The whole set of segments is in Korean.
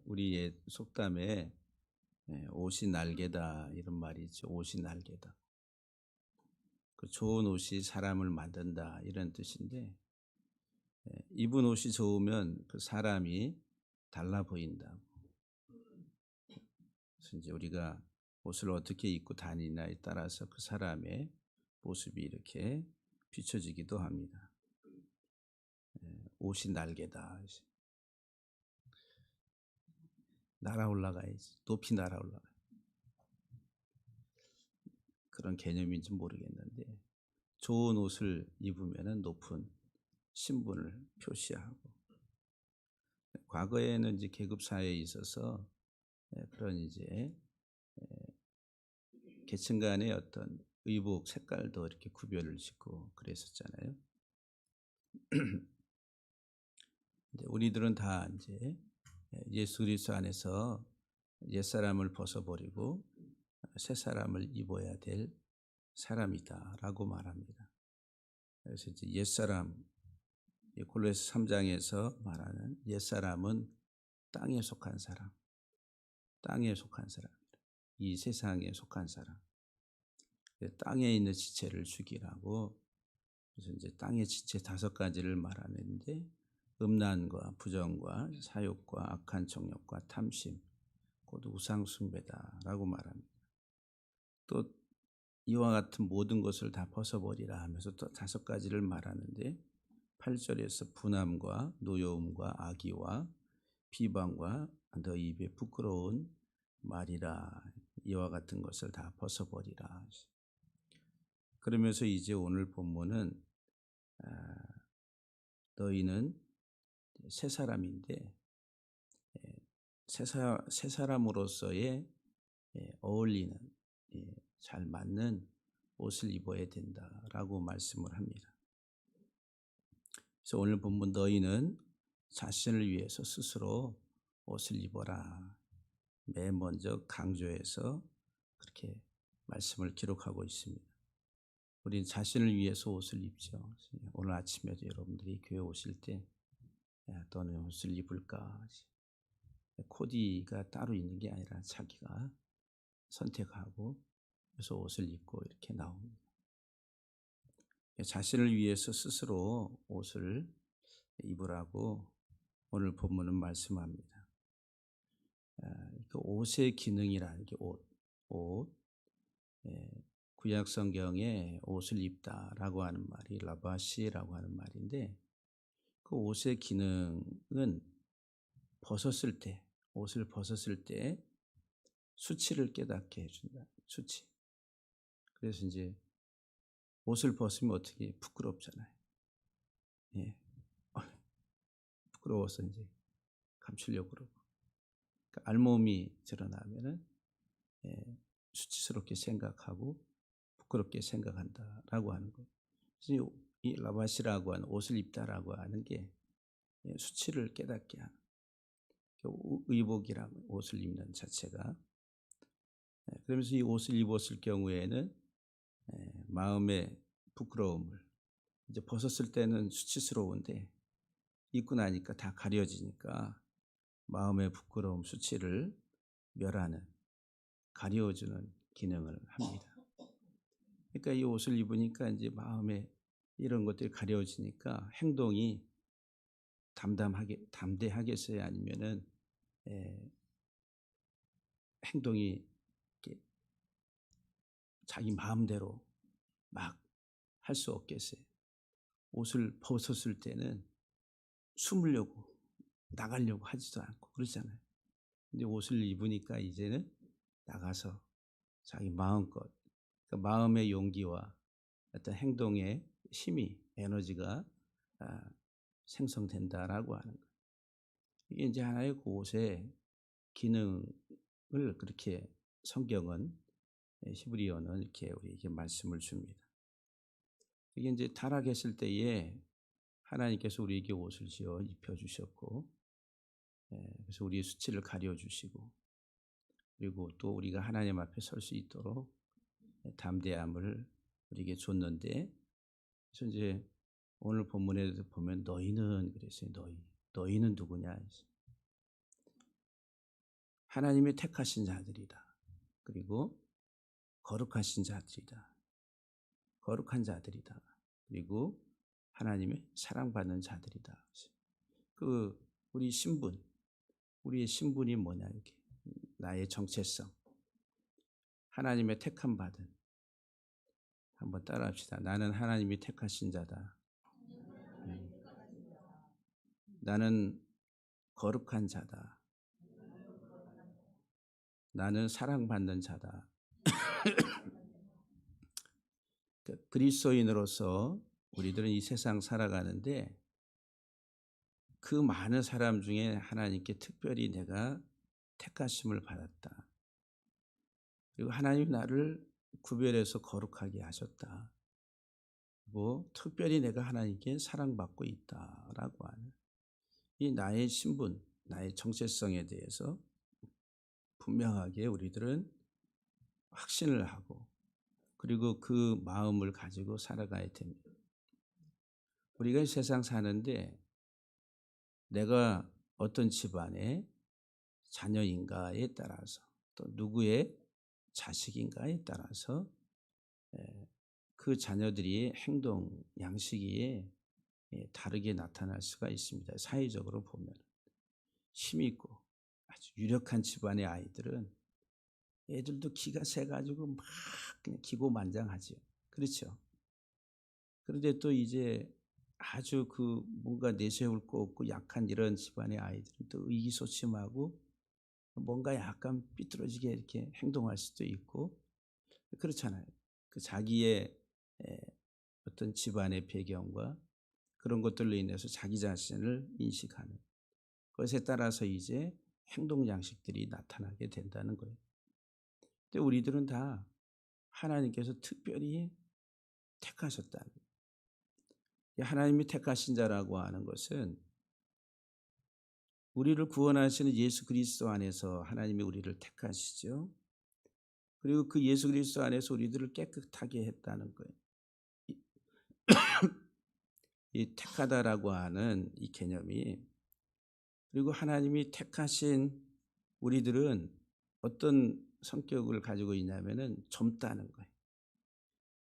우리 옛 속담에 옷이 날개다 이런 말이 있죠. 옷이 날개다. 그 좋은 옷이 사람을 만든다 이런 뜻인데 입은 옷이 좋으면 그 사람이 달라 보인다고. 그래서 이제 우리가 옷을 어떻게 입고 다니냐에 따라서 그 사람의 모습이 이렇게 비춰지기도 합니다. 옷이 날개다. 날아 올라가야지. 높이 날아 올라가. 그런 개념인지 모르겠는데 좋은 옷을 입으면은 높은 신분을 표시하고 과거에는 이제 계급 사회에 있어서 그런 이제 계층 간의 어떤 의복 색깔도 이렇게 구별을 짓고 그랬었잖아요. 근데 우리들은 다 이제 예수 그리스도 안에서 옛사람을 벗어버리고 새 사람을 입어야 될 사람이다라고 말합니다. 그래서 이제 옛사람 골로새 3장에서 말하는 옛사람은 땅에 속한 사람, 땅에 속한 사람, 이 세상에 속한 사람, 땅에 있는 지체를 죽이라고. 그래서 이제 땅의 지체 5가지를 말하는데 음란과 부정과 사욕과 악한 정욕과 탐심, 곧 우상 숭배다라고 말합니다. 또 이와 같은 모든 것을 다 벗어버리라 하면서 또 5가지를 말하는데 8절에서 분함과 노여움과 악의와 비방과 너 입에 부끄러운 말이라 이와 같은 것을 다 벗어버리라. 그러면서 이제 오늘 본문은 너희는 새 사람인데 새 사람으로서의 어울리는 잘 맞는 옷을 입어야 된다라고 말씀을 합니다. 그래서 오늘 본문 너희는 자신을 위해서 스스로 옷을 입어라. 맨 먼저 강조해서 그렇게 말씀을 기록하고 있습니다. 우리는 자신을 위해서 옷을 입죠. 오늘 아침에도 여러분들이 교회 오실 때 너는 옷을 입을까? 코디가 따로 있는 게 아니라 자기가 선택하고 그래서 옷을 입고 이렇게 나옵니다. 자신을 위해서 스스로 옷을 입으라고 오늘 본문은 말씀합니다. 그 옷의 기능이라는 게 옷. 구약 성경에 옷을 입다라고 하는 말이 라바시라고 하는 말인데 그 옷의 기능은 옷을 벗었을 때 수치를 깨닫게 해준다. 수치. 그래서 이제 옷을 벗으면 어떻게 부끄럽잖아요. 예. 부끄러워서 이제 감추려고 그러고. 그러니까 알몸이 드러나면은 수치스럽게 생각하고 부끄럽게 생각한다라고 하는 거. 그래서 이 라바시라고 하는 옷을 입다라고 하는 게 수치를 깨닫게 하는 의복이라고 옷을 입는 자체가. 그러면서 이 옷을 입었을 경우에는 마음의 부끄러움을 이제 벗었을 때는 수치스러운데 입고 나니까 다 가려지니까 마음의 부끄러움, 수치를 멸하는 가려주는 기능을 합니다. 그러니까 이 옷을 입으니까 이제 마음에 이런 것들이 가려지니까 행동이 담대하겠어요? 아니면은 행동이 이렇게 자기 마음대로 막 할 수 없겠어요? 옷을 벗었을 때는 숨으려고 나가려고 하지도 않고 그러잖아요. 근데 옷을 입으니까 이제는 나가서 자기 마음껏 그러니까 마음의 용기와 어떤 행동의 힘이 에너지가 생성된다라고 하는 거예요. 이게 이제 하나의 그 옷의 기능을 그렇게 성경은 히브리어는 이렇게 우리에게 말씀을 줍니다. 이게 이제 타락했을 때에 하나님께서 우리에게 옷을 지어 입혀주셨고, 그래서 우리의 수치를 가려주시고, 그리고 또 우리가 하나님 앞에 설 수 있도록 담대함을 우리에게 줬는데, 그래서 이제 오늘 본문에도 보면 너희는 그랬어요. 너희는 누구냐? 하나님이 택하신 자들이다. 그리고 거룩하신 자들이다. 거룩한 자들이다. 그리고 하나님의 사랑받는 자들이다. 그 우리 신분, 우리의 신분이 뭐냐 이게 나의 정체성, 하나님의 택함 받은. 한번 따라합시다. 나는 하나님이 택하신 자다. 나는 거룩한 자다. 나는 사랑받는 자다. 그리스도인으로서 우리들은 이 세상 살아가는데 그 많은 사람 중에 하나님께 특별히 내가 택하심을 받았다. 그리고 하나님이 나를 구별해서 거룩하게 하셨다. 그리고 특별히 내가 하나님께 사랑받고 있다라고 하는 이 나의 신분, 나의 정체성에 대해서 분명하게 우리들은 확신을 하고 그리고 그 마음을 가지고 살아가야 됩니다. 우리가 이 세상 사는데 내가 어떤 집안의 자녀인가에 따라서 또 누구의 자식인가에 따라서 그 자녀들이 행동 양식이 다르게 나타날 수가 있습니다. 사회적으로 보면 힘 있고 아주 유력한 집안의 아이들은 애들도 기가 세가지고 막 그냥 기고만장하죠. 그렇죠. 그런데 또 이제 아주 그 뭔가 내세울 거 없고 약한 이런 집안의 아이들은 또 의기소침하고 뭔가 약간 삐뚤어지게 이렇게 행동할 수도 있고 그렇잖아요. 그 자기의 어떤 집안의 배경과 그런 것들로 인해서 자기 자신을 인식하는 것에 따라서 이제 행동 양식들이 나타나게 된다는 거예요. 근데 우리들은 다 하나님께서 특별히 택하셨다는 거예요. 하나님이 택하신 자라고 하는 것은 우리를 구원하시는 예수 그리스도 안에서 하나님이 우리를 택하시죠. 그리고 그 예수 그리스도 안에서 우리들을 깨끗하게 했다는 거예요. 이 택하다라고 하는 이 개념이 그리고 하나님이 택하신 우리들은 어떤 성격을 가지고 있냐면은 젊다는 거예요.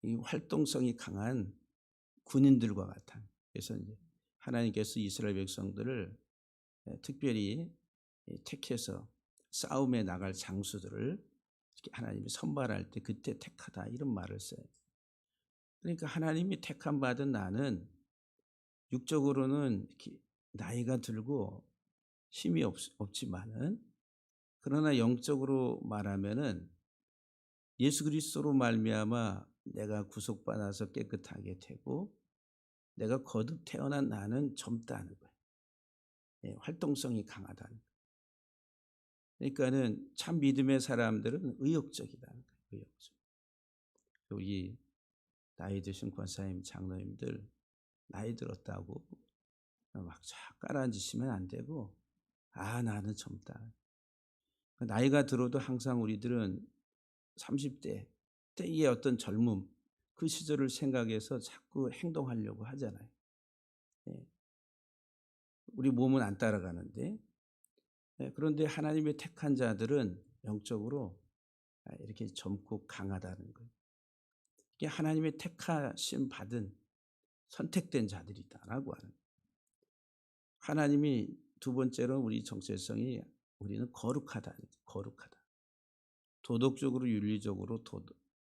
이 활동성이 강한 군인들과 같아요. 그래서 이제 하나님께서 이스라엘 백성들을 특별히 택해서 싸움에 나갈 장수들을 하나님이 선발할 때 그때 택하다 이런 말을 써요. 그러니까 하나님이 택함 받은 나는 육적으로는 이렇게 나이가 들고 힘이 없지만은 그러나 영적으로 말하면은 예수 그리스도로 말미암아 내가 구속받아서 깨끗하게 되고 내가 거듭 태어난 나는 젊다는 거예요. 활동성이 강하다는 거예요. 그러니까는 참 믿음의 사람들은 의욕적이다는 거예요. 의욕적. 우리 나이 드신 권사님, 장로님들 나이 들었다고 막 깔아앉으시면 안 되고 나는 젊다. 나이가 들어도 항상 우리들은 30대 때의 어떤 젊음 그 시절을 생각해서 자꾸 행동하려고 하잖아요. 우리 몸은 안 따라가는데 그런데 하나님의 택한 자들은 영적으로 이렇게 젊고 강하다는 거예요. 이게 하나님의 택하심 받은 선택된 자들이다라고 하는 거예요. 하나님이 두 번째로 우리 정체성이 우리는 거룩하다. 거룩하다. 도덕적으로 윤리적으로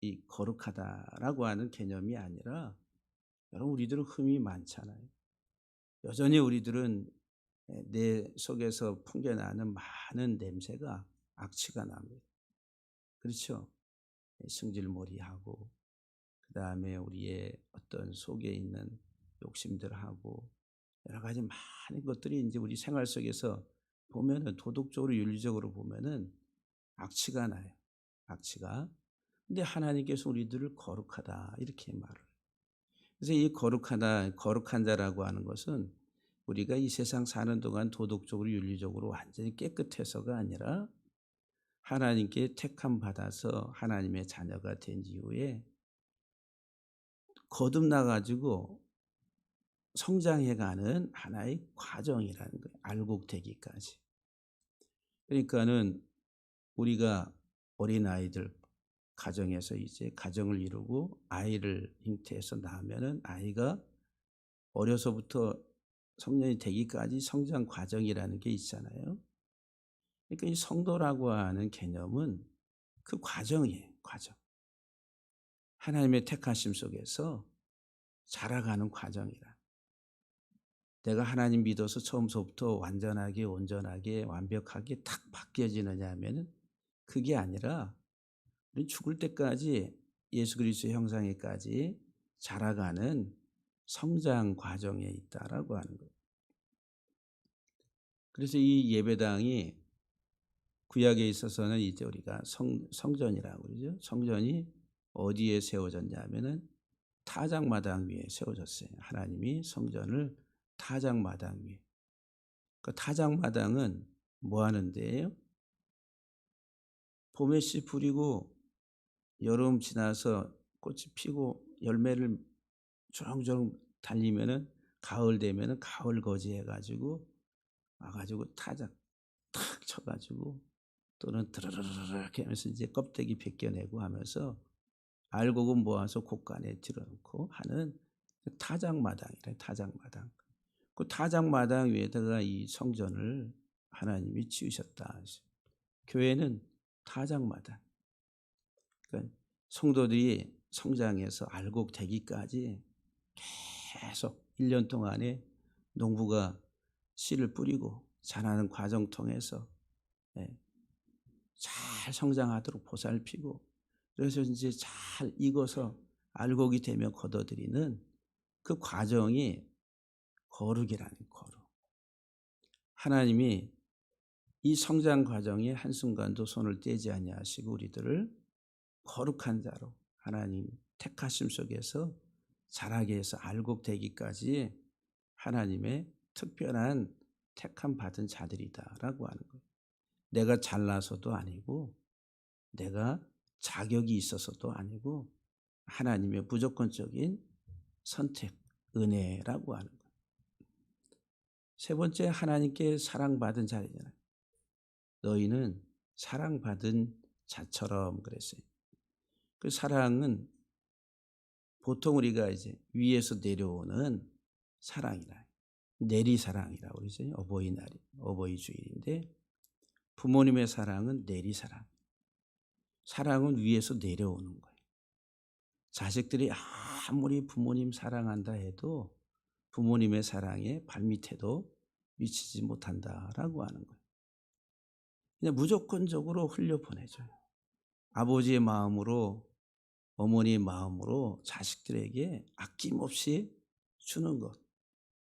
이 거룩하다라고 하는 개념이 아니라 여러분 우리들은 흠이 많잖아요. 여전히 우리들은 내 속에서 풍겨나는 많은 냄새가 악취가 납니다. 그렇죠? 승질몰이하고 그다음에 우리의 어떤 속에 있는 욕심들하고 여러 가지 많은 것들이 이제 우리 생활 속에서 보면은 도덕적으로 윤리적으로 보면은 악취가 나요. 악취가. 근데 하나님께서 우리들을 거룩하다 이렇게 말을 해요. 그래서 이 거룩하다, 거룩한 자라고 하는 것은 우리가 이 세상 사는 동안 도덕적으로 윤리적으로 완전히 깨끗해서가 아니라 하나님께 택함 받아서 하나님의 자녀가 된 이후에 거듭나 가지고 성장해가는 하나의 과정이라는 거예요. 알곡되기까지. 그러니까는 우리가 어린아이들 가정에서 이제 가정을 이루고 아이를 잉태해서 낳으면은 아이가 어려서부터 성년이 되기까지 성장 과정이라는 게 있잖아요. 그러니까 이 성도라고 하는 개념은 그 과정이에요, 과정. 하나님의 택하심 속에서 자라가는 과정이라. 내가 하나님 믿어서 처음서부터 완전하게, 온전하게, 완벽하게 탁 바뀌어지느냐 하면은 그게 아니라 우리 죽을 때까지 예수 그리스도의 형상에까지 자라가는 성장 과정에 있다라고 하는 거예요. 그래서 이 예배당이 구약에 있어서는 이제 우리가 성전이라고 그러죠. 성전이 어디에 세워졌냐 하면은 타작마당 위에 세워졌어요. 하나님이 성전을 타작마당 위에. 그 타작마당은 뭐 하는 데예요? 봄에 씨 뿌리고 여름 지나서 꽃이 피고 열매를 주렁주렁 달리면은 가을 되면은 가을 거지해 가지고 와 가지고 타작 탁 쳐 가지고 또는 드르르르 이렇게 하면서 이제 껍데기 벗겨내고 하면서 알곡은 모아서 곳간에 들어 놓고 하는 타작마당이래, 타작마당. 그 타작마당 위에다가 이 성전을 하나님이 지으셨다. 교회는 타작마당. 그러니까 성도들이 성장해서 알곡되기까지 계속 1년 동안에 농부가 씨를 뿌리고 자라는 과정 통해서 잘 성장하도록 보살피고 그래서 이제 잘 익어서 알곡이 되며 거둬들이는 그 과정이 거룩이라는 거룩. 하나님이 이 성장 과정에 한순간도 손을 떼지 아니하시고 우리들을 거룩한 자로 하나님 택하심 속에서 자라게 해서 알곡되기까지 하나님의 특별한 택함 받은 자들이다라고 하는 거예요. 내가 잘나서도 아니고 내가 자격이 있어서도 아니고 하나님의 무조건적인 선택, 은혜라고 하는 거예요. 세 번째, 하나님께 사랑받은 자이잖아요. 너희는 사랑받은 자처럼 그랬어요. 그 사랑은 보통 우리가 이제 위에서 내려오는 사랑이라 내리사랑이라고 그러죠. 어버이날이 어버이 주일인데 부모님의 사랑은 내리사랑. 사랑은 위에서 내려오는 거예요. 자식들이 아무리 부모님 사랑한다 해도 부모님의 사랑에 발밑에도 미치지 못한다라고 하는 거예요. 그냥 무조건적으로 흘려보내줘요. 아버지의 마음으로 어머니의 마음으로 자식들에게 아낌없이 주는 것.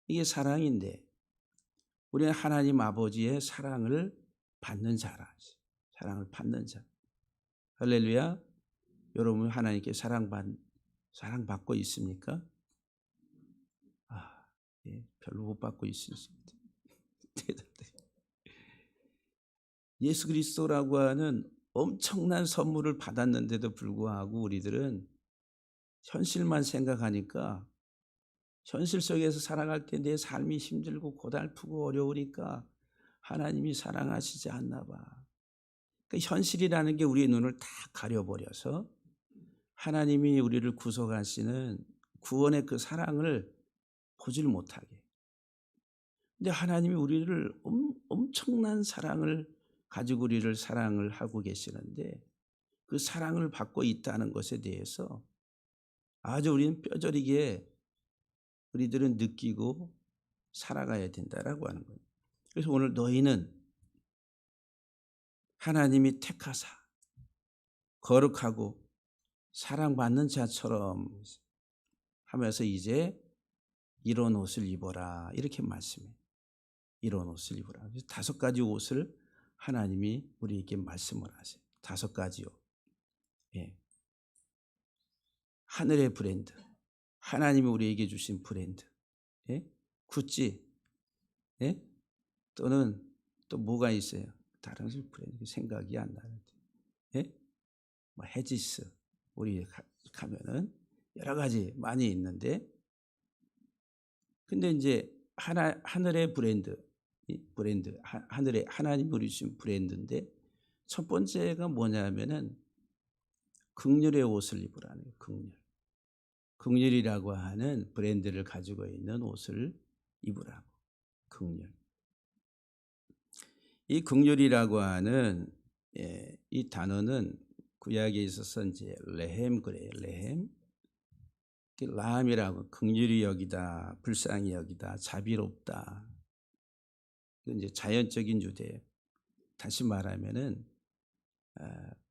이게 사랑인데 우리는 하나님 아버지의 사랑을 받는 자라. 사랑을 받는 자. 할렐루야. 여러분 하나님께 사랑받고 있습니까? 예, 별로 못 받고 있습니다. 예수 그리스도라고 하는 엄청난 선물을 받았는데도 불구하고 우리들은 현실만 생각하니까 현실 속에서 살아갈 때 내 삶이 힘들고 고달프고 어려우니까 하나님이 사랑하시지 않나 봐. 그러니까 현실이라는 게 우리의 눈을 다 가려버려서 하나님이 우리를 구속하시는 구원의 그 사랑을 보질 못하게. 근데 하나님이 우리를 엄청난 사랑을 가지고 우리를 사랑을 하고 계시는데 그 사랑을 받고 있다는 것에 대해서 아주 우리는 뼈저리게 우리들은 느끼고 살아가야 된다라고 하는 거예요. 그래서 오늘 너희는 하나님이 택하사 거룩하고 사랑받는 자처럼 하면서 이제 이런 옷을 입어라 이렇게 말씀해요. 이런 옷을 입어라. 그래서 5가지 옷을 하나님이 우리에게 말씀을 하세요. 5가지 옷. 예. 하늘의 브랜드. 하나님이 우리에게 주신 브랜드. 예? 구찌. 예? 또는 또 뭐가 있어요? 다른 브랜드 생각이 안 나는데. 예? 뭐 헤지스. 우리 가면은 여러 가지 많이 있는데 근데 이제 하늘의 브랜드, 하늘의 하나님이 우리 주신 브랜드인데 첫 번째가 뭐냐면은 긍휼의 옷을 입으라는 거예요. 긍휼. 긍휼이라고 하는 브랜드를 가지고 있는 옷을 입으라고. 긍휼. 이 긍휼이라고 하는 이 단어는 구약에 있어서 이제 레헴 그래요. 레헴. 라함이라고 긍휼히 여기다, 불쌍히 여기다, 자비롭다. 그 이제 자연적인 유대예요. 다시 말하면은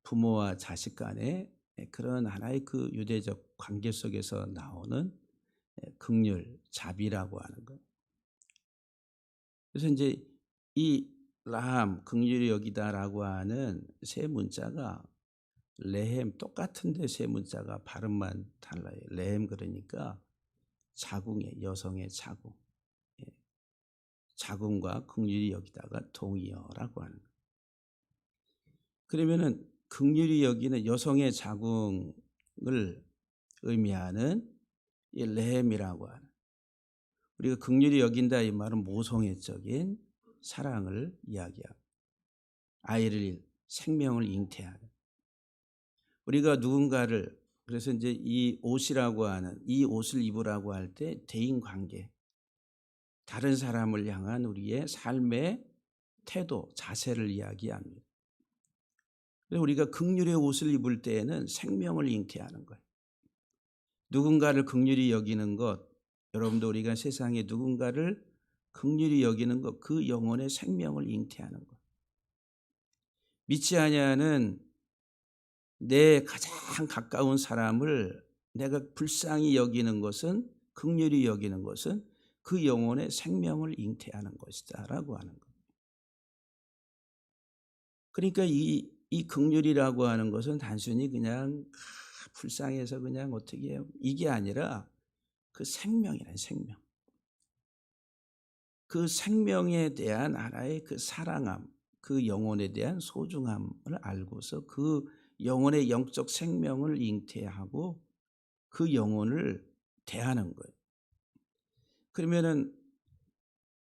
부모와 자식 간의 그런 하나의 그 유대적 관계 속에서 나오는 긍휼, 자비라고 하는 것. 그래서 이제 이 라함, 긍휼히 여기다라고 하는 세 문자가 레헴 똑같은데 세 문자가 발음만 달라요. 레헴 그러니까 자궁의 여성의 자궁. 예. 자궁과 긍휼히 여기다가 동의어라고 하는 거예요. 그러면은 긍휼히 여기는 여성의 자궁을 의미하는 이 레헴이라고 하는, 우리가 긍휼히 여긴다 이 말은 모성애적인 사랑을 이야기하고 아이를 생명을 잉태하는, 우리가 누군가를, 그래서 이제 이 옷이라고 하는 이 옷을 입으라고 할 때 대인 관계, 다른 사람을 향한 우리의 삶의 태도, 자세를 이야기합니다. 그래서 우리가 긍휼의 옷을 입을 때에는 생명을 잉태하는 거예요. 누군가를 긍휼히 여기는 것, 여러분도 우리가 세상에 누군가를 긍휼히 여기는 것, 그 영혼의 생명을 잉태하는 것. 믿지 아니하는 내 가장 가까운 사람을 내가 불쌍히 여기는 것은, 긍휼히 여기는 것은 그 영혼의 생명을 잉태하는 것이다라고 하는 것. 그러니까 이 긍휼이라고 하는 것은 단순히 그냥 불쌍해서 그냥 어떻게 해요, 이게 아니라 그 생명이란 생명. 그 생명에 대한 하나의 그 사랑함, 그 영혼에 대한 소중함을 알고서 그 영혼의 영적 생명을 잉태하고 그 영혼을 대하는 거예요. 그러면은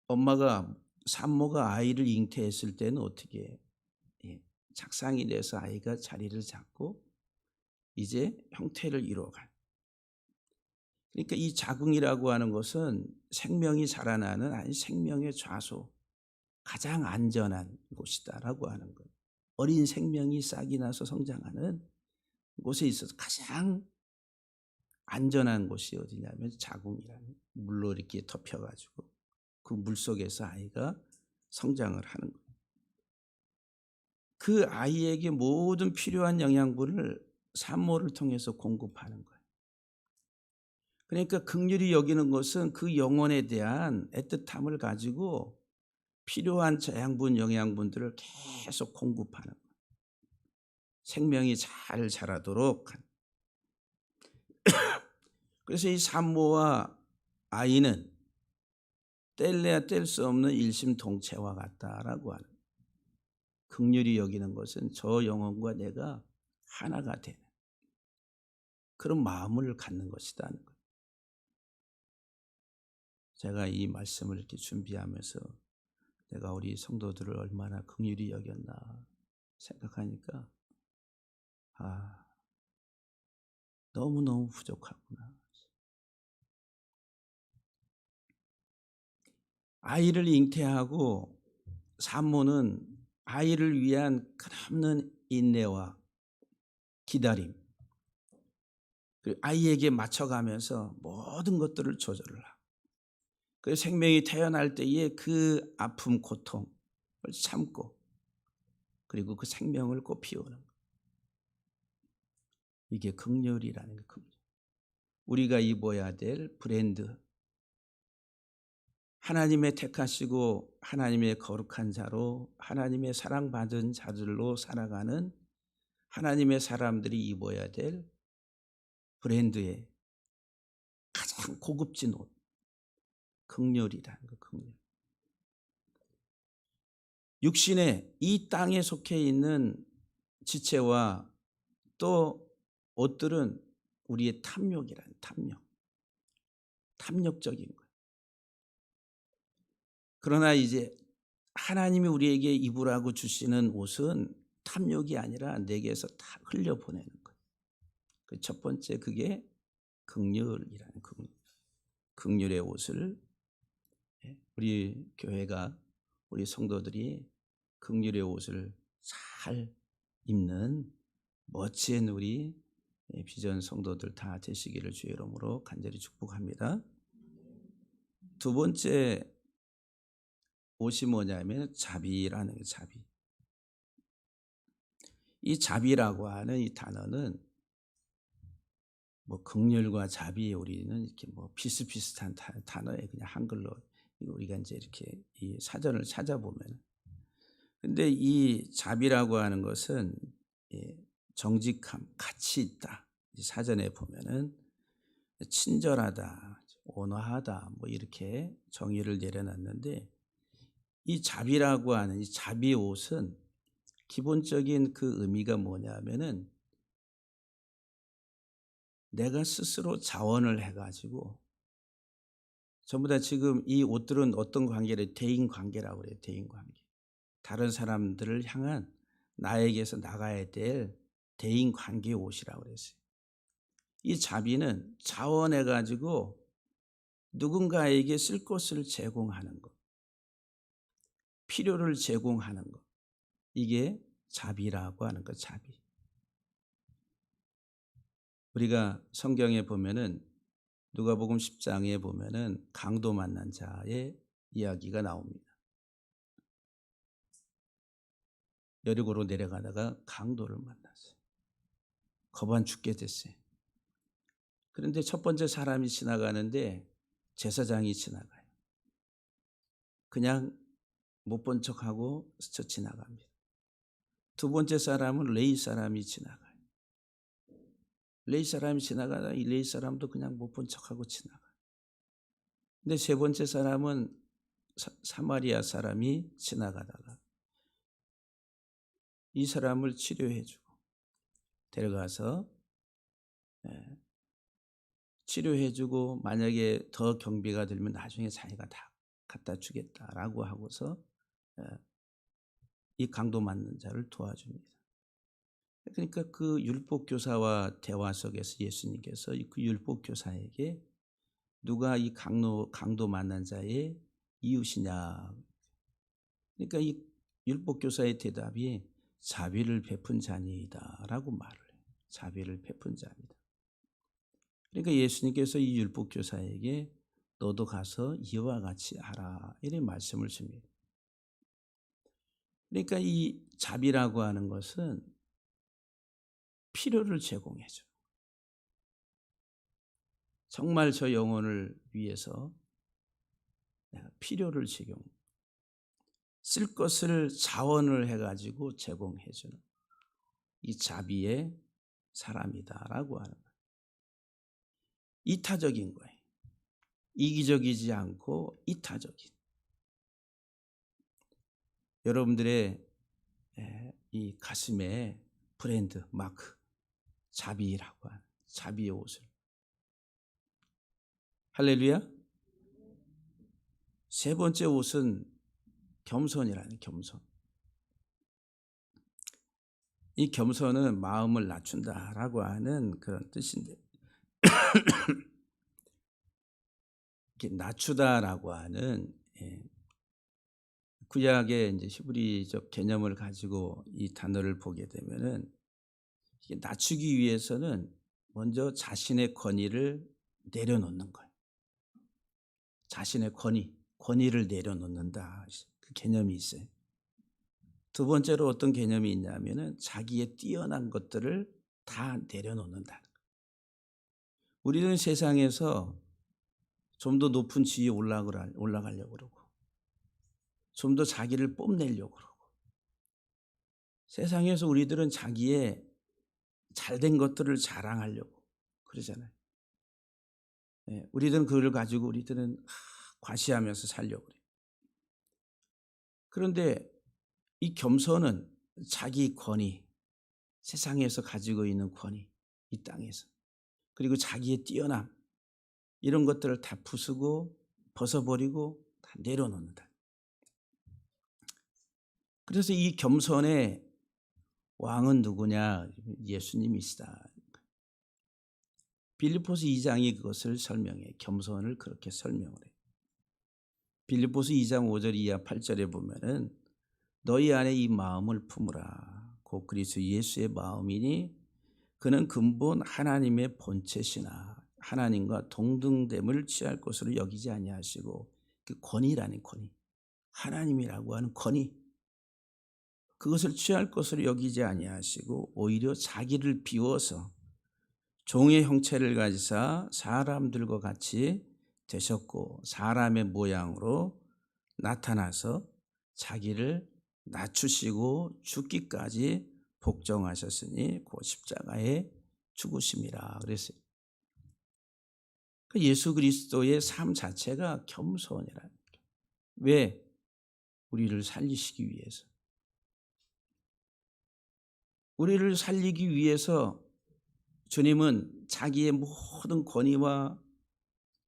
엄마가, 산모가 아이를 잉태했을 때는 어떻게 해요? 착상이 돼서 아이가 자리를 잡고 이제 형태를 이루어가요. 그러니까 이 자궁이라고 하는 것은 생명이 자라나는, 아니 생명의 좌소, 가장 안전한 곳이다라고 하는 거예요. 어린 생명이 싹이 나서 성장하는 곳에 있어서 가장 안전한 곳이 어디냐면 자궁이라는, 물로 이렇게 덮여가지고 그 물 속에서 아이가 성장을 하는 거예요. 그 아이에게 모든 필요한 영양분을 산모를 통해서 공급하는 거예요. 그러니까 긍휼히 여기는 것은 그 영혼에 대한 애틋함을 가지고 필요한 저양분, 영양분들을 계속 공급하는 거예요. 생명이 잘 자라도록. 그래서 이 산모와 아이는 뗄래야 뗄 수 없는 일심동체와 같다라고 하는, 긍휼히 여기는 것은 저 영혼과 내가 하나가 되는 그런 마음을 갖는 것이다는 거예요. 제가 이 말씀을 이렇게 준비하면서 내가 우리 성도들을 얼마나 긍휼히 여겼나 생각하니까 너무너무 부족하구나. 아이를 잉태하고 산모는 아이를 위한 끝없는 인내와 기다림, 그리고 아이에게 맞춰가면서 모든 것들을 조절을 하고, 그 생명이 태어날 때에 그 아픔, 고통을 참고, 그리고 그 생명을 꽃피우는 것. 이게 긍휼이라는 게 긍휼. 우리가 입어야 될 브랜드, 하나님의 택하시고 하나님의 거룩한 자로, 하나님의 사랑받은 자들로 살아가는 하나님의 사람들이 입어야 될 브랜드의 가장 고급진 옷, 긍휼이라는 거. 긍휼. 육신의 이 땅에 속해 있는 지체와 또 옷들은 우리의 탐욕이라는, 탐욕적인 거예요. 그러나 이제 하나님이 우리에게 입으라고 주시는 옷은 탐욕이 아니라 내게서 다 흘려보내는 거예요. 그 첫 번째 그게 긍휼이라는 긍휼의 옷을 우리 교회가 우리 성도들이 긍휼의 옷을 잘 입는 멋진 우리 비전 성도들 다 되시기를 주의 이름으로 간절히 축복합니다. 두 번째 옷이 뭐냐면 자비라는 게 자비. 이 자비라고 하는 이 단어는 뭐 긍휼과 자비 우리는 이렇게 뭐 비슷비슷한 단어에 그냥 한글로 우리가 이제 이렇게 이 사전을 찾아보면 근데 이 자비라고 하는 것은 정직함, 가치 있다. 사전에 보면은 친절하다, 온화하다 뭐 이렇게 정의를 내려놨는데 이 자비라고 하는 이 자비 옷은 기본적인 그 의미가 뭐냐면은 내가 스스로 자원을 해가지고 전부 다 지금 이 옷들은 어떤 관계를 대인 관계라고 그래요. 대인 관계. 다른 사람들을 향한 나에게서 나가야 될 대인 관계 옷이라고 그랬어요. 이 자비는 자원해가지고 누군가에게 쓸 것을 제공하는 것, 필요를 제공하는 것. 이게 자비라고 하는 것, 자비. 우리가 성경에 보면은 누가복음 10장에 보면은 강도 만난 자의 이야기가 나옵니다. 여리고로 내려가다가 강도를 만났어요. 겁안 죽게 됐어요. 그런데 첫 번째 사람이 지나가는데 제사장이 지나가요. 그냥 못 본 척하고 스쳐 지나갑니다. 두 번째 사람은 레위 사람이 지나가요. 레위 사람이 지나가다 이 레위 사람도 그냥 못 본 척하고 지나가요. 근데 세 번째 사람은 사마리아 사람이 지나가다가 이 사람을 치료해주고 데려가서 치료해주고 만약에 더 경비가 들면 나중에 자기가 다 갖다 주겠다라고 하고서 이 강도 맞는 자를 도와줍니다. 그러니까 그 율법교사와 대화 속에서 예수님께서 그 율법교사에게 누가 이 강도 만난 자의 이웃이냐. 그러니까 이 율법교사의 대답이 자비를 베푼 자니이다라고 말을 해요. 자비를 베푼 자입니다. 그러니까 예수님께서 이 율법교사에게 너도 가서 이와 같이 하라 이런 말씀을 줍니다. 그러니까 이 자비라고 하는 것은 필요를 제공해 줘. 정말 저 영혼을 위해서 내가 필요를 쓸 것을 자원을 해가지고 제공해 주는 이 자비의 사람이다라고 하는 거예요. 이타적인 거예요. 이기적이지 않고 이타적인. 여러분들의 이 가슴에 브랜드 마크 자비라고 하는 자비의 옷을. 할렐루야. 세 번째 옷은 겸손이라는 겸손. 이 겸손은 마음을 낮춘다라고 하는 그런 뜻인데 이렇게 낮추다라고 하는 구약의 이제 히브리적 개념을 가지고 이 단어를 보게 되면은 이게 낮추기 위해서는 먼저 자신의 권위를 내려놓는 거예요. 자신의 권위를 내려놓는다. 그 개념이 있어요. 두 번째로 어떤 개념이 있냐면은 자기의 뛰어난 것들을 다 내려놓는다는 거예요. 우리는 세상에서 좀 더 높은 지위에 올라가려고 그러고 좀 더 자기를 뽐내려고 그러고 세상에서 우리들은 자기의 잘된 것들을 자랑하려고 그러잖아요. 우리들은 그걸 가지고 우리들은 과시하면서 살려고 그래요. 그런데 이 겸손은 자기 권위, 세상에서 가지고 있는 권위, 이 땅에서 그리고 자기의 뛰어남 이런 것들을 다 부수고 벗어버리고 다 내려놓는다. 그래서 이 겸손의 왕은 누구냐? 예수님이시다. 빌립보서 2장이 그것을 설명해. 겸손을 그렇게 설명을 해. 빌립보서 2장 5절 이하 8절에 보면은 너희 안에 이 마음을 품으라. 곧 그리스도 예수의 마음이니 그는 근본 하나님의 본체시나 하나님과 동등됨을 취할 것으로 여기지 아니하시고, 그 권위라는 권위, 하나님이라고 하는 권위, 그것을 취할 것으로 여기지 아니하시고 오히려 자기를 비워서 종의 형체를 가지사 사람들과 같이 되셨고 사람의 모양으로 나타나서 자기를 낮추시고 죽기까지 복종하셨으니 그 십자가에 죽으심이라 그랬어요. 예수 그리스도의 삶 자체가 겸손이라는 거예요. 왜? 우리를 살리시기 위해서. 우리를 살리기 위해서 주님은 자기의 모든 권위와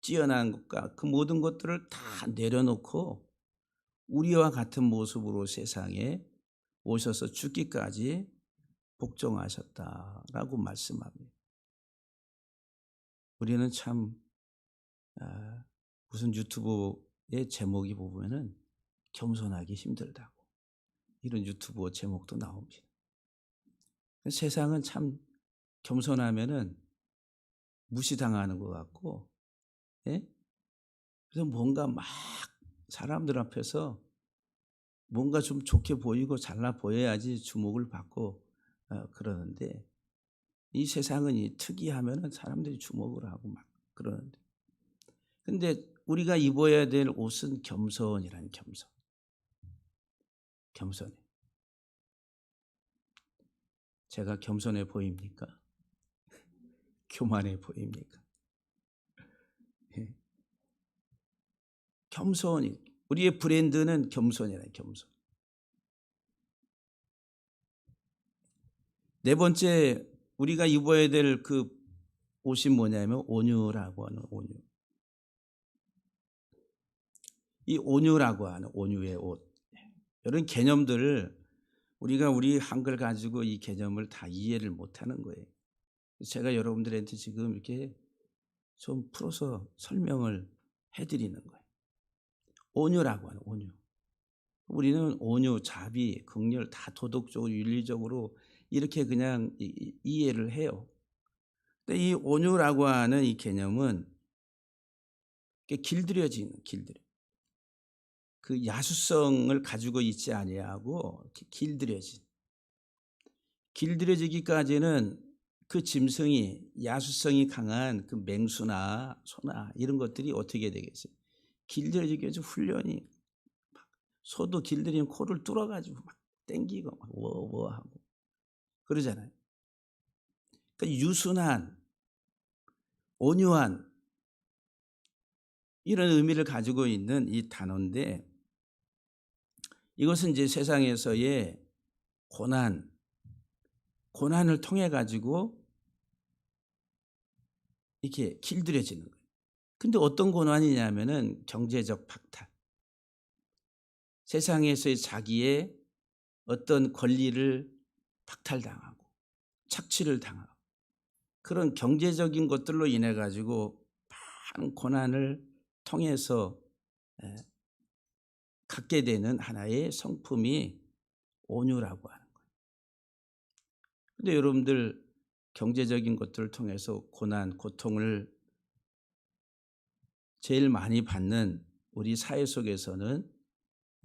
뛰어난 것과 그 모든 것들을 다 내려놓고 우리와 같은 모습으로 세상에 오셔서 죽기까지 복종하셨다라고 말씀합니다. 우리는 참 무슨 유튜브의 제목이 보면은 겸손하기 힘들다고 이런 유튜브 제목도 나옵니다. 세상은 참 겸손하면은 무시당하는 것 같고, 예? 그래서 뭔가 막 사람들 앞에서 뭔가 좀 좋게 보이고 잘나 보여야지 주목을 받고 그러는데, 이 세상은 이 특이하면은 사람들이 주목을 하고 막 그러는데, 근데 우리가 입어야 될 옷은 겸손이란 겸손. 겸손해. 제가 겸손해 보입니까? 교만해 보입니까? 예. 겸손이, 우리의 브랜드는 겸손이란 겸손. 네 번째 우리가 입어야 될 그 옷이 뭐냐면 온유라고 하는 온유. 이 온유라고 하는 온유의 옷. 이런 개념들을 우리가 우리 한글 가지고 이 개념을 다 이해를 못하는 거예요. 제가 여러분들한테 지금 이렇게 좀 풀어서 설명을 해드리는 거예요. 온유라고 하는 온유. 우리는 온유, 자비, 긍휼 다 도덕적으로 윤리적으로 이렇게 그냥 이해를 해요. 근데 이 온유라고 하는 이 개념은 길들여지는 길들여. 그 야수성을 가지고 있지 아니하고 길들여지기까지는 그 짐승이 야수성이 강한 그 맹수나 소나 이런 것들이 어떻게 되겠어요? 길들여지기 위해서 훈련이, 소도 길들이면 코를 뚫어가지고 막 땡기고 막 워워 하고 그러잖아요. 그러니까 유순한, 온유한 이런 의미를 가지고 있는 이 단어인데, 이것은 이제 세상에서의 고난을 통해 가지고 이렇게 길들여지는 거예요. 근데 어떤 고난이냐면은 경제적 박탈. 세상에서의 자기의 어떤 권리를 박탈당하고 착취를 당하고 그런 경제적인 것들로 인해 가지고 많은 고난을 통해서 갖게 되는 하나의 성품이 온유라고 하는 거예요. 근데 여러분들 경제적인 것들을 통해서 고난, 고통을 제일 많이 받는 우리 사회 속에서는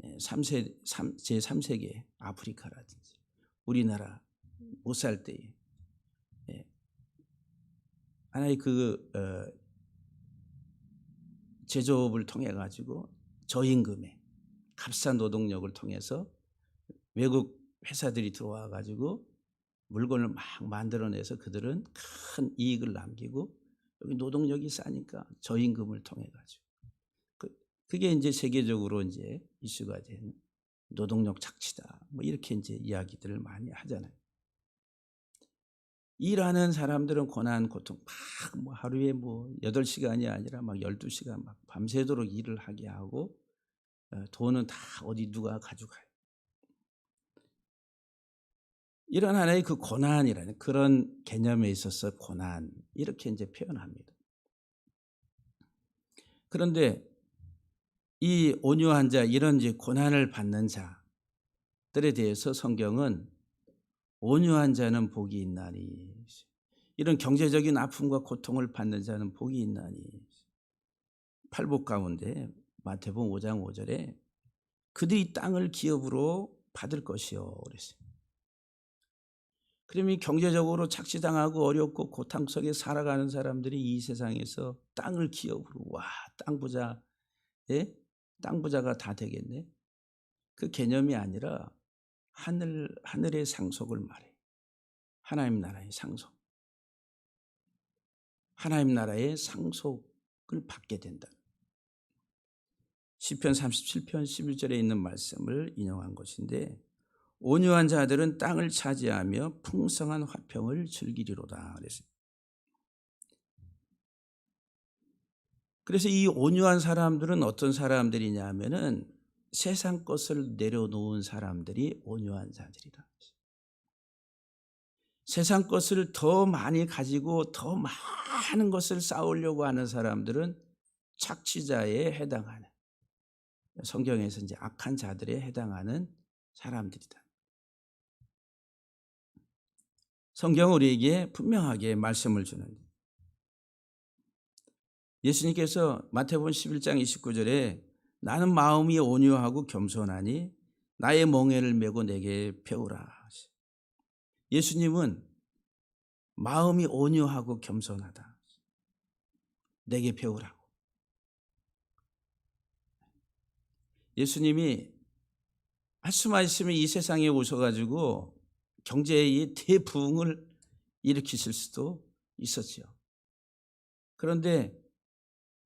제3세계 아프리카라든지 우리나라 못 살 때에 하나의 그 제조업을 통해 가지고 저임금에 값싼 노동력을 통해서 외국 회사들이 들어와 가지고 물건을 막 만들어내서 그들은 큰 이익을 남기고 여기 노동력이 싸니까 저임금을 통해 가지고 그게 이제 세계적으로 이제 이슈가 된 노동력 착취다. 뭐 이렇게 이제 이야기들을 많이 하잖아요. 일하는 사람들은 고난, 고통 막 뭐 하루에 뭐 8시간이 아니라 막 12시간 막 밤새도록 일을 하게 하고 돈은 다 어디 누가 가져가요. 이런 하나의 그 고난이라는 그런 개념에 있어서 고난 이렇게 이제 표현합니다. 그런데 이 온유한 자 이런 이제 고난을 받는 자들에 대해서 성경은 온유한 자는 복이 있나니 이런 경제적인 아픔과 고통을 받는 자는 복이 있나니 팔복 가운데 마태복음 5장 5절에 그들이 땅을 기업으로 받을 것이요 그랬어요. 그러면 경제적으로 착취당하고 어렵고 고통 속에 살아가는 사람들이 이 세상에서 땅을 기업으로 와 땅 부자, 예? 땅 부자가 다 되겠네. 그 개념이 아니라 하늘의 상속을 말해. 하나님 나라의 상속. 하나님 나라의 상속을 받게 된다. 시편 37편 11절에 있는 말씀을 인용한 것인데 온유한 자들은 땅을 차지하며 풍성한 화평을 즐기리로다 그랬어요. 그래서 이 온유한 사람들은 어떤 사람들이냐 하면은 세상 것을 내려놓은 사람들이 온유한 자들이다. 세상 것을 더 많이 가지고 더 많은 것을 쌓으려고 하는 사람들은 착취자에 해당하는 성경에서 이제 악한 자들에 해당하는 사람들이다. 성경은 우리에게 분명하게 말씀을 주는 예수님께서 마태복음 11장 29절에 나는 마음이 온유하고 겸손하니 나의 멍에를 메고 내게 배우라. 예수님은 마음이 온유하고 겸손하다. 내게 배우라고. 예수님이 할 수만 있으면 이 세상에 오셔가지고 경제의 대부흥을 일으키실 수도 있었죠. 그런데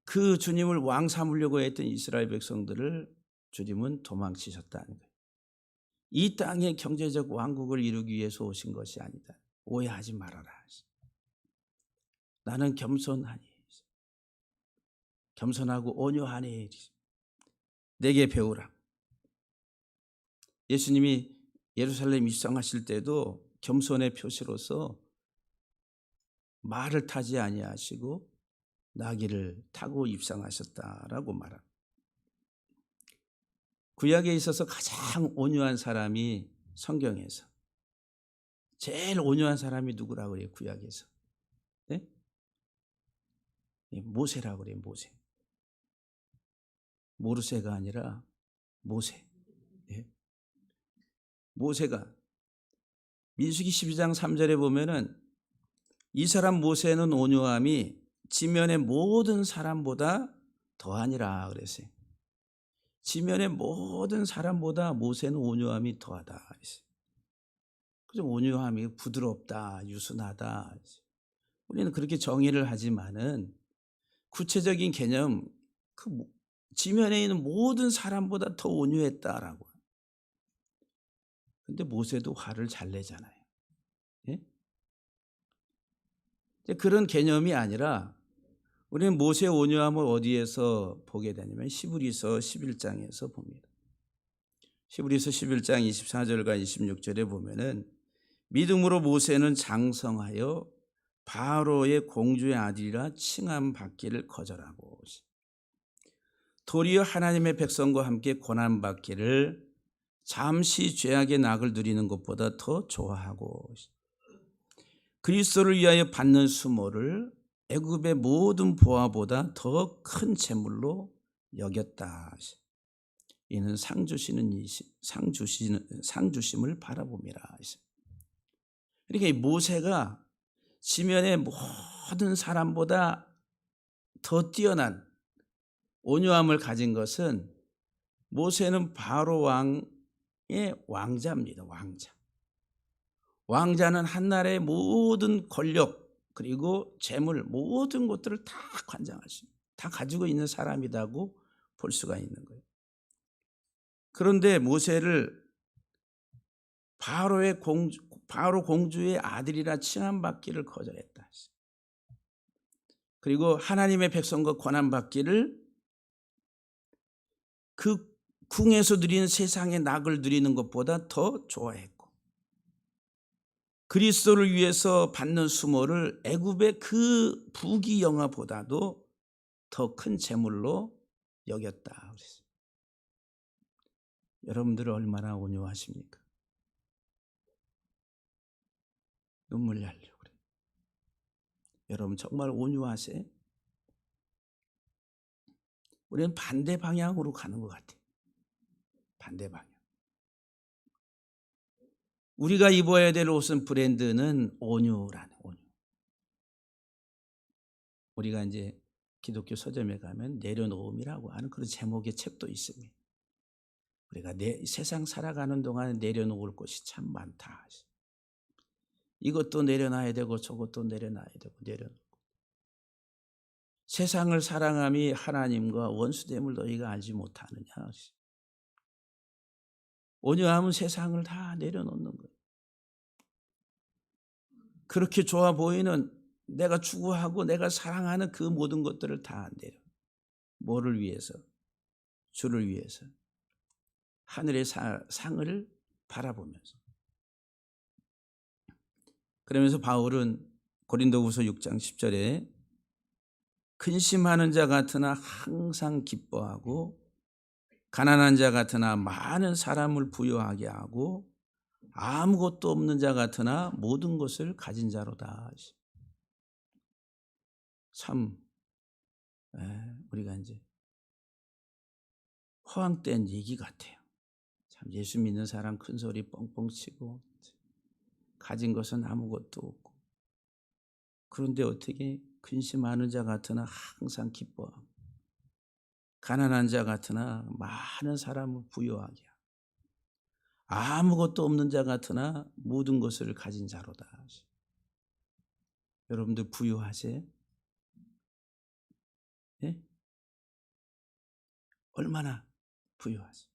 그 주님을 왕 삼으려고 했던 이스라엘 백성들을 주님은 도망치셨다는 거예요. 이 땅의 경제적 왕국을 이루기 위해서 오신 것이 아니다. 오해하지 말아라. 나는 겸손하니 겸손하고 온유하니 내게 배우라. 예수님이 예루살렘 입성하실 때도 겸손의 표시로서 말을 타지 아니하시고 나귀를 타고 입성하셨다라고 말합니다. 구약에 있어서 가장 온유한 사람이 성경에서 제일 온유한 사람이 누구라고 그래요? 구약에서 네? 모세라고 그래요. 모르세가 아니라 모세. 네? 모세가 민수기 12장 3절에 보면은 이 사람 모세는 온유함이 지면의 모든 사람보다 더하니라 그랬어요. 지면의 모든 사람보다 모세는 온유함이 더하다 그랬어요. 그래서 온유함이 부드럽다, 유순하다. 우리는 그렇게 정의를 하지만은 구체적인 개념, 지면에 있는 모든 사람보다 더 온유했다라고. 근데 모세도 화를 잘 내잖아요. 예? 그런 개념이 아니라 우리는 모세의 온유함을 어디에서 보게 되냐면 히브리서 11장에서 봅니다. 히브리서 11장 24절과 26절에 보면은 믿음으로 모세는 장성하여 바로의 공주의 아들이라 칭함 받기를 거절하고 도리어 하나님의 백성과 함께 고난 받기를 잠시 죄악의 낙을 누리는 것보다 더 좋아하고 그리스도를 위하여 받는 수모를 애굽의 모든 보화보다 더 큰 재물로 여겼다. 이는 상 주심을 바라봄이라. 그러니까 모세가 지면의 모든 사람보다 더 뛰어난 온유함을 가진 것은 모세는 바로 왕의 왕자입니다. 왕자는 한나라의 모든 권력 그리고 재물 모든 것들을 다 관장하십니다. 다 가지고 있는 사람이라고 볼 수가 있는 거예요. 그런데 모세를 바로 공주의 아들이라 칭함받기를 거절했다. 그리고 하나님의 백성과 권한받기를 그 궁에서 누리는 세상의 낙을 누리는 것보다 더 좋아했고 그리스도를 위해서 받는 수모를 애굽의 그 부귀영화보다도 더 큰 재물로 여겼다 그랬어요. 여러분들은 얼마나 온유하십니까? 눈물 날려고 그래요. 여러분 정말 온유하세요? 우리는 반대 방향으로 가는 것 같아요. 반대 방향. 우리가 입어야 될 옷은 브랜드는 온유라는 온유. 우리가 이제 기독교 서점에 가면 내려놓음이라고 하는 그런 제목의 책도 있습니다. 우리가 세상 살아가는 동안 내려놓을 것이 참 많다. 이것도 내려놔야 되고 저것도 내려놔야 되고 내려놓고. 세상을 사랑함이 하나님과 원수됨을 너희가 알지 못하느냐. 온유함은 세상을 다 내려놓는 거예요. 그렇게 좋아 보이는 내가 추구하고 내가 사랑하는 그 모든 것들을 다 내려. 뭐를 위해서? 주를 위해서. 하늘의 상을 바라보면서. 그러면서 바울은 고린도후서 6장 10절에 근심하는 자 같으나 항상 기뻐하고 가난한 자 같으나 많은 사람을 부유하게 하고 아무것도 없는 자 같으나 모든 것을 가진 자로다. 참 우리가 이제 허황된 얘기 같아요. 참 예수 믿는 사람 큰 소리 뻥뻥 치고 가진 것은 아무것도 없고 그런데 어떻게 근심하는 자 같으나 항상 기뻐하고 가난한 자 같으나 많은 사람을 부유하게 하고 아무것도 없는 자 같으나 모든 것을 가진 자로다. 여러분들 부유하세요? 예? 얼마나 부유하세요?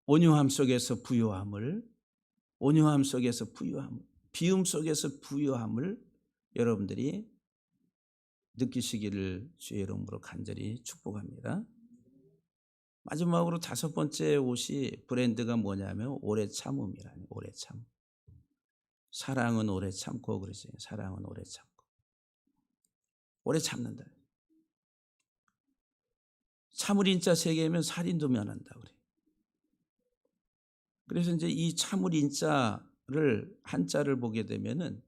온유함 속에서 부유함을, 온유함 속에서 부유함을, 비움 속에서 부유함을 여러분들이 느끼시기를 주의 이름으로 간절히 축복합니다. 마지막으로 5번째 옷이 브랜드가 뭐냐면 오래 참음이라니. 오래 참. 사랑은 오래 참고 그러죠. 사랑은 오래 참고. 오래 참는다. 참을 인자 3개면 살인도 면한다 그래. 그래서 이제 이 참을 인자를 한자를 보게 되면은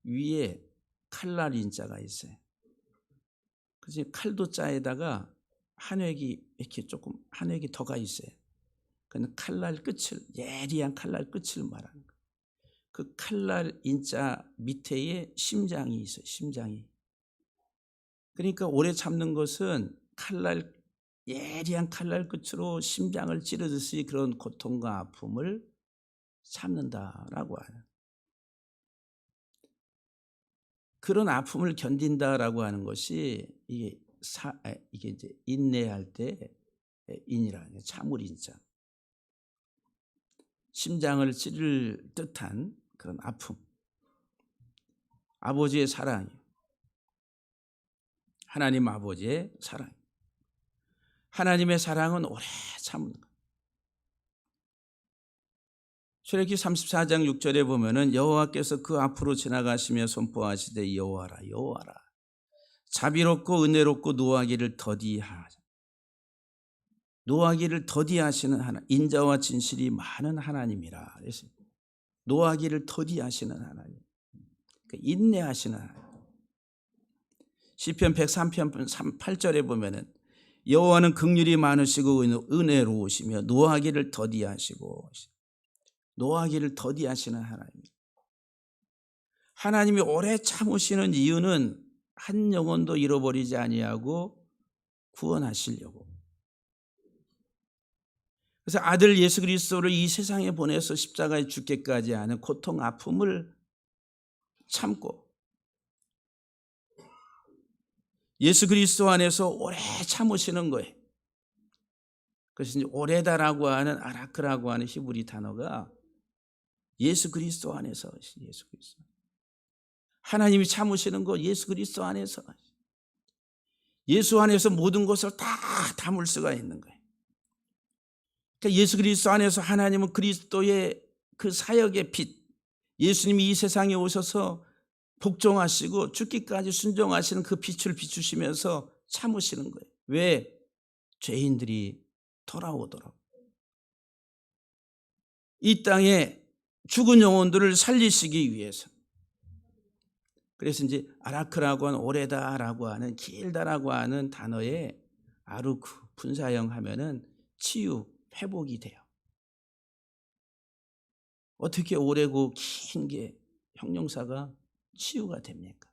위에 칼날 인자가 있어요. 그래서 칼도 자에다가 한 획이 이렇게 조금 한 획이 더가 있어요. 그는 칼날 끝을 예리한 칼날 끝을 말하는 거예요. 그 칼날 인자 밑에에 심장이 있어요. 심장이. 그러니까 오래 참는 것은 칼날 예리한 칼날 끝으로 심장을 찌르듯이 그런 고통과 아픔을 참는다라고 하는. 그런 아픔을 견딘다라고 하는 것이 이게 이제 인내할 때 인이라는 참을 인자. 심장을 찌를 듯한 그런 아픔. 아버지의 사랑이. 하나님 아버지의 사랑. 하나님의 사랑은 오래 참는 거예요. 출애굽기 34장 6절에 보면은 여호와께서 그 앞으로 지나가시며 선포하시되 여호와라 여호와라 자비롭고 은혜롭고 노하기를 더디하자. 노하기를 더디하시는 하나님, 인자와 진실이 많은 하나님이라. 그래서 노하기를 더디하시는 하나님, 인내하시는 하나님. 시편 103편 8절에 보면은 여호와는 긍휼이 많으시고 은혜로우시며 노하기를 더디하시고. 노하기를 더디하시는 하나님. 하나님이 오래 참으시는 이유는 한 영혼도 잃어버리지 아니하고 구원하시려고. 그래서 아들 예수 그리스도를 이 세상에 보내서 십자가에 죽기까지 하는 고통 아픔을 참고 예수 그리스도 안에서 오래 참으시는 거예요. 그래서 이제 오래다라고 하는 아라크라고 하는 히브리 단어가 예수 그리스도 안에서. 예수 그리스도. 하나님이 참으시는 거 예수 그리스도 안에서. 예수 안에서 모든 것을 다 담을 수가 있는 거예요. 그러니까 예수 그리스도 안에서 하나님은 그리스도의 그 사역의 빛, 예수님이 이 세상에 오셔서 복종하시고 죽기까지 순종하시는 그 빛을 비추시면서 참으시는 거예요. 왜? 죄인들이 돌아오도록. 이 땅에 죽은 영혼들을 살리시기 위해서. 그래서 이제 아라크라고 하는 오래다라고 하는 길다라고 하는 단어에 아루크 분사형 하면은 치유, 회복이 돼요. 어떻게 오래고 긴 게 형용사가 치유가 됩니까?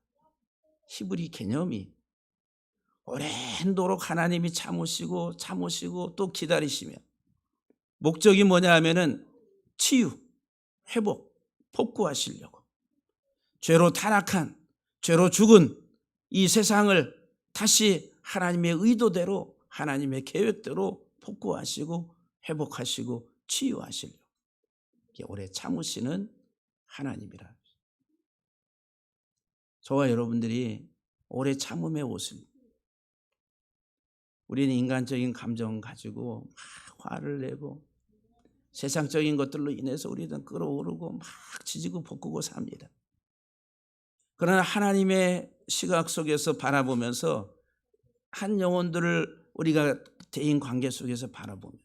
히브리 개념이 오랜도록 하나님이 참으시고 또 기다리시며 목적이 뭐냐 하면은 치유, 회복, 복구하시려고. 죄로 타락한, 죄로 죽은 이 세상을 다시 하나님의 의도대로, 하나님의 계획대로 복구하시고 회복하시고 치유하시려고. 이게 오래 참으시는 하나님이라. 저와 여러분들이 오래 참음의 옷을, 우리는 인간적인 감정 가지고 막 화를 내고 세상적인 것들로 인해서 우리는 끌어오르고 막 지지고 볶고 삽니다. 그러나 하나님의 시각 속에서 바라보면서 한 영혼들을 우리가 대인 관계 속에서 바라보면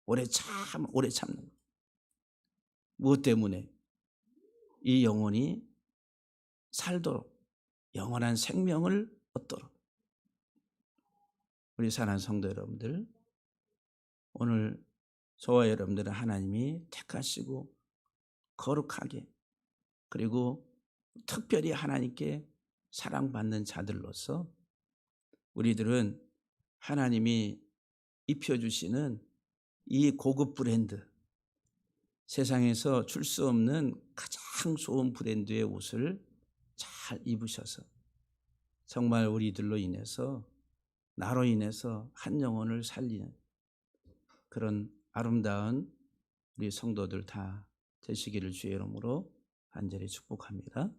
오래 참는 거예요. 무엇 때문에? 이 영혼이 살도록, 영원한 생명을 얻도록. 우리 사랑하는 성도 여러분들, 오늘 저와 여러분들은 하나님이 택하시고 거룩하게, 그리고 특별히 하나님께 사랑받는 자들로서 우리들은 하나님이 입혀주시는 이 고급 브랜드, 세상에서 줄 수 없는 가장 좋은 브랜드의 옷을 잘 입으셔서 정말 우리들로 인해서, 나로 인해서 한 영혼을 살리는 그런 아름다운 우리 성도들 다 되시기를 주의 이름으로 간절히 축복합니다.